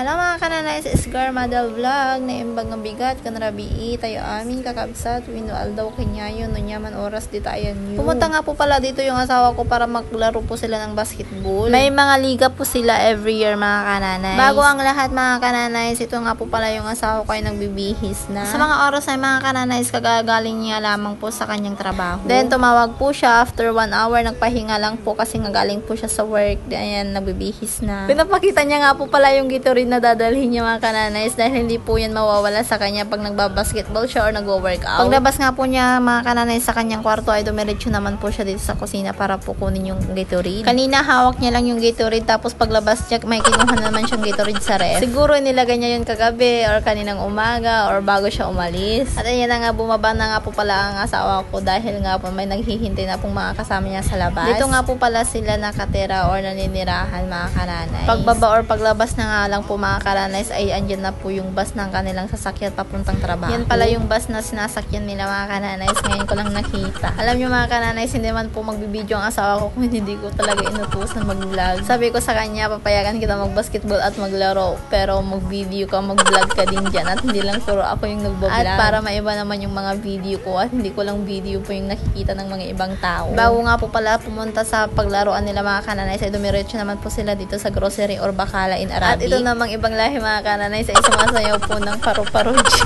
Hello mga kananays, Isgar Madal Vlog na imbang bigat kan rabii tayo amin kakabsat wino aldaw kinyayo no nyaman oras di tayo new. Pumunta nga po pala dito yung asawa ko para maglaro po sila ng basketball. May mga liga po sila every year mga kananays. Bago ang lahat mga kananays, ito nga po pala yung asawa ko ay nagbibihis na. Sa mga oras ay mga kananays, kagagaling niya lamang po sa kanyang trabaho. Then tumawag po siya after 1 hour, nagpahinga lang po kasi nga galing po siya sa work. Ayan, nagbibihis na. Pinapakita niya nga po pala yung Gatorade na dadalhin niya mga kananays dahil hindi po yan mawawala sa kanya pag nagbabasketball siya or nagwo-workout. Paglabas nga po niya mga kananays sa kanyang kwarto ay dumiretso naman po siya dito sa kusina para po kunin yung Gatorade. Kanina hawak niya lang yung Gatorade tapos paglabas niya may kinuha naman siyang Gatorade sa ref. Siguro nilagay niya yun kagabi or kaninang umaga or bago siya umalis. At ayan na nga, bumaba na nga po pala ang asawa ko dahil nga po may naghihintay na pong mga kasama niya sa labas. Dito nga po pala sila nakatira or naninirahan mga kananays. Pagbaba or paglabas na nga lang po mga kananays ay andyan na po yung bus ng kanilang sasakyan papuntang trabaho. Yan pala yung bus na sinasakyan nila mga kananays. Ngayon ko lang nakita. Alam nyo mga kananays, hindi man po magbibideo ang asawa ko kung hindi ko talaga inutusan mag-vlog. Sabi ko sa kanya, papayagan kita mag-basketball at maglaro, pero mag-video ka, mag-vlog ka din dyan at hindi lang puro ako yung nagbo-vlog. At para maiba naman yung mga video ko at hindi ko lang video po yung nakikita ng mga ibang tao. Bago nga po pala pumunta sa paglaruan nila mga kananays ay dumiretso naman po sila dito sa grocery or bakala in Arabic. At ito namang ibang lahi mga kananays ay sumasayaw po ng paru-paroji.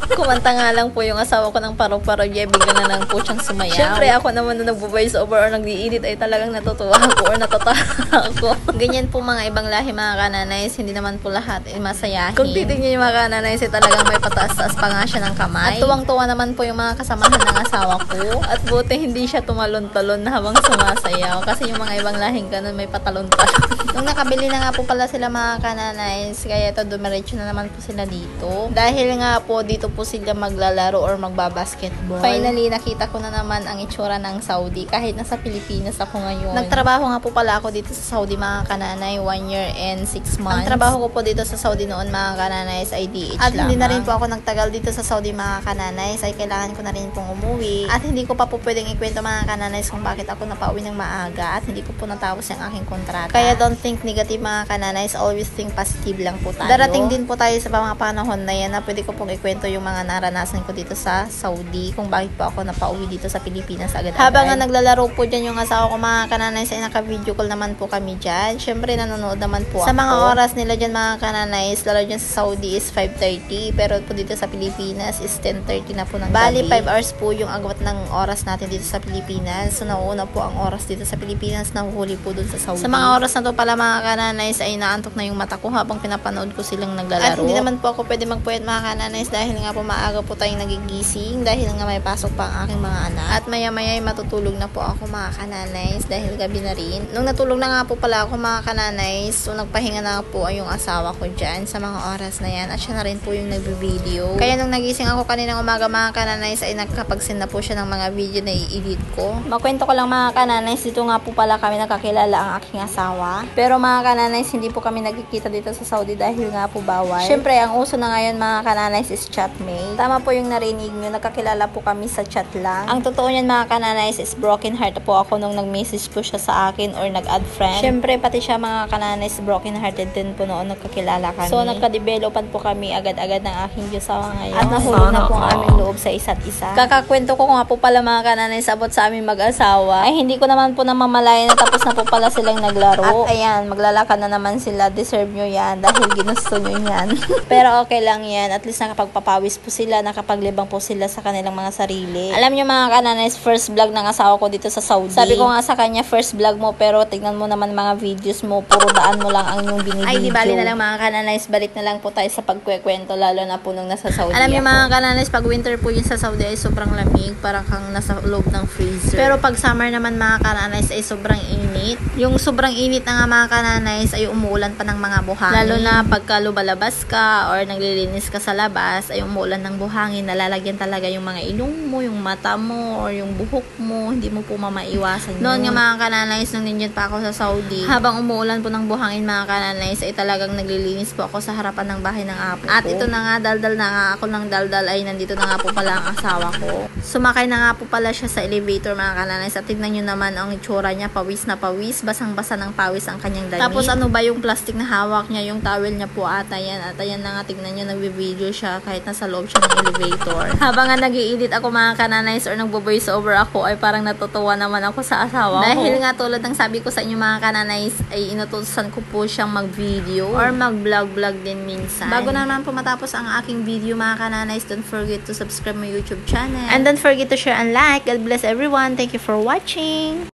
Kumanta nga lang po yung asawa ko ng paru-paroji, bigla na lang po siyang sumayaw. Siyempre ako naman na nagbo-voice over or nag-i-edit ay talagang natutuwa ako or natatawa ako. Ganyan po mga ibang lahi mga kananays, hindi naman po lahat ay masayahin. Kung titignan yung mga kananays ay talagang may pataas-taas pa nga siya ng kamay. At tuwang-tuwa naman po yung mga kasamahan ng asawa ko. At buti hindi siya tumalon-talon habang sumasayaw kasi yung mga ibang lahing ganun may patalon-talon. Nung nakabili na nga po pala sila mga kananays, kaya ito dumiretso na naman po sila dito. Dahil nga po dito po sila maglalaro or magbabasketball. Finally, nakita ko na naman ang itsura ng Saudi kahit nasa Pilipinas ako ngayon. Nagtrabaho nga po pala ako dito sa Saudi mga kananay, 1 year and 6 months. Ang trabaho ko po dito sa Saudi noon mga kananays ay DH at hindi na rin po ako nagtagal dito sa Saudi mga kananays, ay kailangan ko na rin pong umuwi. At hindi ko pa po pwedeng ikwento mga kananays kung bakit ako napauwi ng maaga at hindi ko po natapos yung aking kontrata. Kaya don't think negative mga kananays, always think positive lang po tayo. Darating din po tayo sa mga panahon na yan na pwede ko pong ikwento yung mga naranasan ko dito sa Saudi kung bakit po ako napauwi dito sa Pilipinas agad-agad. Habang nga naglalaro po dyan yung asawa ko mga kananays ay naka-video call naman po kami dyan. Syempre nanonood naman po sa mga oras nila dyan mga kananays, lalo dyan sa Saudi is 5:30 pero po dito sa Pilipinas is 10:30 na po ng gabi. Bali 5 hours po yung agwat ng oras natin dito sa Pilipinas. So nauuna po ang oras dito sa Pilipinas, nahuhuli po dun sa Saudi. Sa mga oras na to pala mga kananays ay naantok na yung mata ko habang pinapanood ko silang naglalaro. At hindi naman po ako pwede magpuyat mga kananays dahil nga po maaga po tayong nagigising dahil nga may pasok pa ang aking mga anak. At maya-maya ay matutulog na po ako mga kananays dahil gabi na rin. Nung natulog na nga po pala ako mga kananays, so nagpahinga na po yung asawa ko dyan sa mga oras na yan at siya na rin po yung nagbe-video. Kaya nung nagising ako kaninang umaga mga kananays ay nakapag-send na po siya ng mga video na i-edit ko. Makwento ko lang mga kananays, dito nga po pala kami nakakilala ang aking asawa. Pero mga kananays, hindi po kami nagkikita dito sa Saudi dahil nga po bawal. Syempre, ang uso na ngayon mga kananays is chatmate. Tama po yung narinig nyo, nakakilala po kami sa chat lang. Ang totoo niyan mga kananays is broken heart po ako nung nag-message po siya sa akin or nag-add friend. Syempre, pati siya mga kananays broken hearted din po noon nagkakilala kami. So, nagka-developan po kami agad-agad ng aking Diyosawa ngayon. At nahulog na po ang aming loob sa isa't isa. Kakakwento ko nga po pala mga kananays abot sa aming mag-asawa. Ay, hindi ko naman po namamalayan na tapos na po pala silang naglaro. At ayan, maglalakad na naman sila. Deserve nyo yan dahil ginusto nyo yan. Pero okay lang yan. At least nakapagpapawis po sila, nakapaglibang po sila sa kanilang mga sarili. Alam nyo mga kananays, first vlog ng asawa ko dito sa Saudi. Sabi ko nga sa kanya, first vlog mo pero tignan mo naman mga videos mo, puro daan mo lang ang yung binibideo. Ay, di bali na lang mga kananays, balik na lang po tayo sa pagkwekwento lalo na po nung nasa Saudi. Alam nyo mga kananays, pag winter po yun sa Saudi ay sobrang lamig, parang kang nasa loob ng freezer. Pero pag summer naman mga kananays ay sobrang init. Yung sobrang init na nga mga kananays ay umuulan pa ng mga buhangin. Lalo na pagka lumalabas ka or naglilinis ka sa labas ay umuulan umuulan ng buhangin, nalalagyan talaga yung mga ilong mo, yung mata mo, or yung buhok mo. Hindi mo po mamaiwasan yun. Noon nga mga kananays, nung nandiyan pa ako sa Saudi, habang umuulan po ng buhangin mga kananays, ay talagang naglilinis po ako sa harapan ng bahay ng apo ko. At ito na nga, daldal na nga ako ng daldal, ay nandito na nga po pala ang asawa ko. Sumakay na nga po pala siya sa elevator mga kananays, at tignan nyo naman ang itsura niya, pawis na pawis, basang-basa ng pawis ang kanyang damit. Tapos ano ba yung plastic na hawak niya, yung towel niya po ata yan. At ayan na nga, tignan nyo, nagbe-video siya kahit nasa loob siya ng elevator. Habang nga nag-i-edit ako mga kananays or nagbo-voice over ako, ay parang natutuwa naman ako sa asawa ko. Dahil nga tulad ng sabi ko sa inyo mga kananays, ay inutusan ko po siyang mag-video or mag-vlog-vlog din minsan. Bago naman po matapos ang aking video mga kananays, don't forget to subscribe my YouTube channel. And don't forget to share and like. God bless everyone. Thank you for watching.